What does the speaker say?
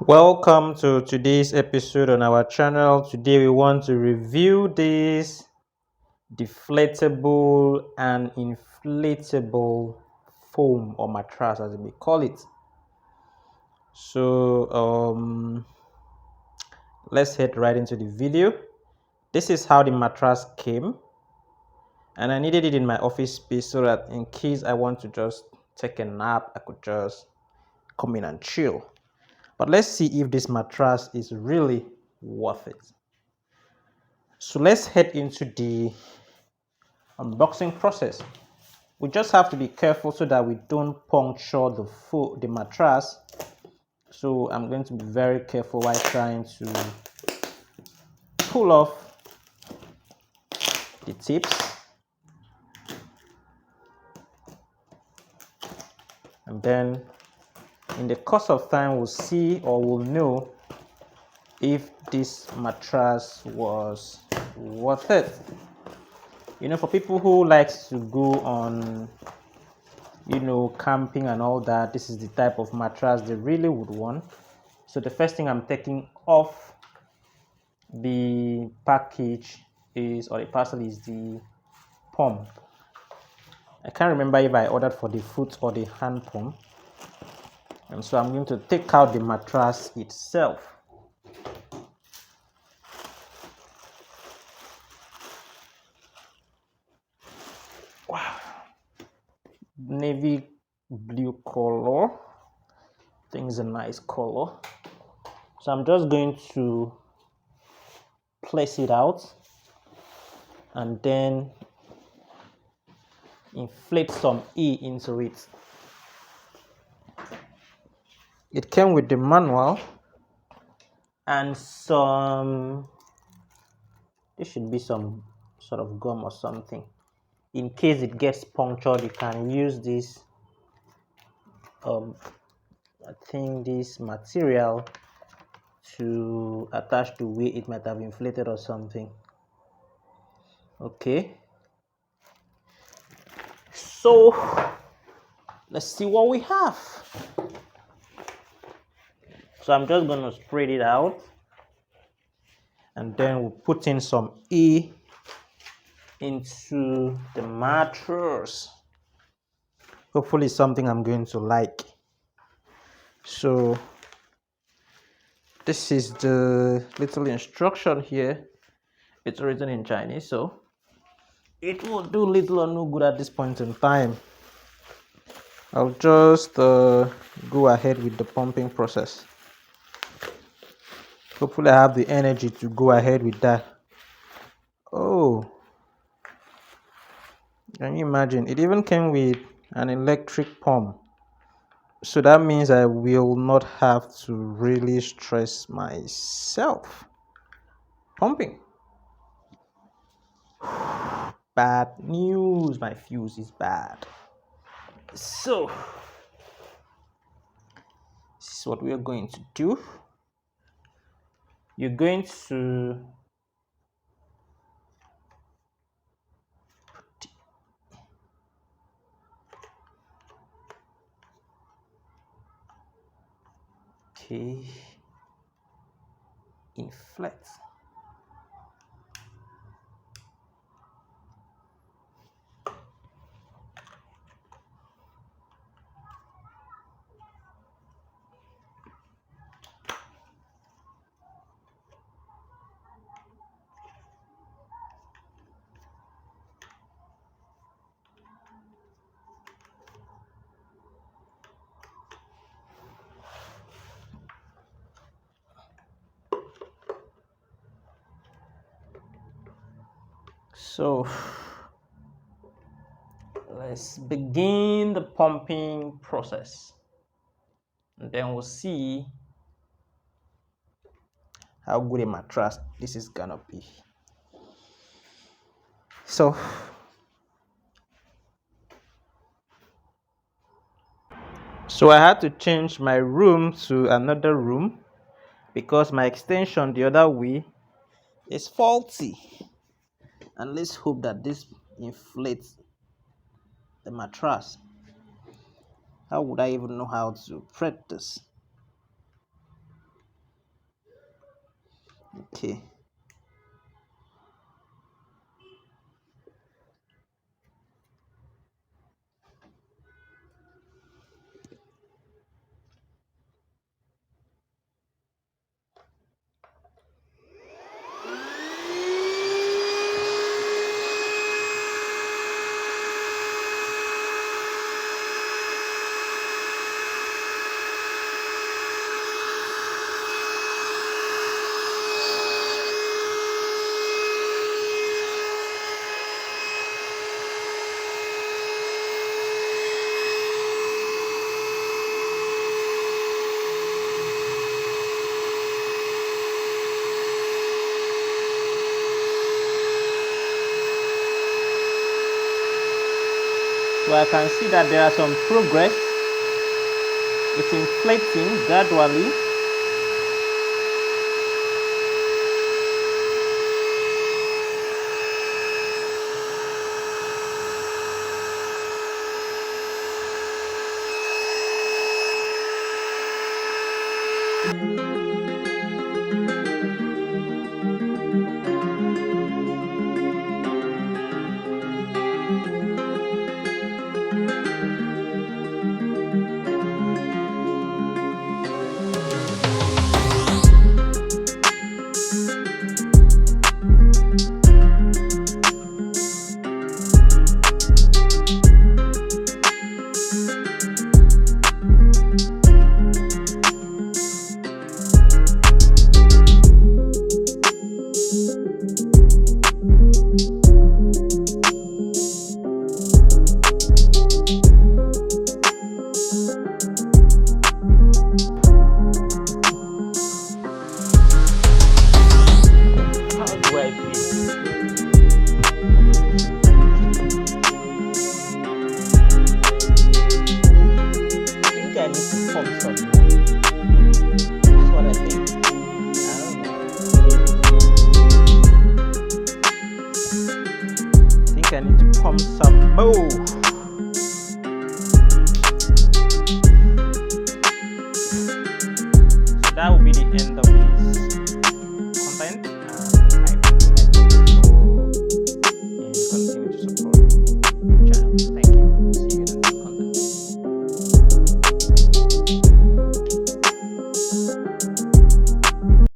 Welcome to today's episode on our channel. Today we want to review this deflatable and inflatable foam or mattress, as we call it. So let's head right into the video. This is how the mattress came, and I needed it in my office space so that in case I want to just take a nap, I could just come in and chill. But let's see if this mattress is really worth it. So let's head into the unboxing process. We just have to be careful so that we don't puncture the mattress. So I'm going to be very careful while trying to pull off the tips, and then in the course of time we'll see or we'll know if this mattress was worth it. For people who likes to go on camping and all that, this is the type of mattress they really would want. So the first thing I'm taking off the package or the parcel is the pump. I can't remember if I ordered for the foot or the hand pump, and so I'm going to take out the mattress itself. Wow, navy blue color. I think it's a nice color. So I'm just going to place it out and then inflate some into it. It came with the manual and there should be some sort of gum or something. In case it gets punctured, you can use this I think this material to attach to where it might have inflated or something. Okay, so let's see what we have. So I'm just going to spread it out, and then we'll put in some into the mattress. Hopefully something I'm going to like. So this is the little instruction here. It's written in Chinese, so it will do little or no good at this point in time. I'll just go ahead with the pumping process. Hopefully I have the energy to go ahead with that. Oh, can you imagine? It even came with an electric pump. So that means I will not have to really stress myself pumping. Bad news, my fuse is bad. So this is what we are going to do. You're going to inflate. So let's begin the pumping process, and then we'll see how good a mattress this is gonna be. So I had to change my room to another room because my extension the other way is faulty, and let's hope that this inflates the mattress. How would I even know how to prep this? Okay. So I can see that there are some progress. It's inflating gradually. I need to pump some more.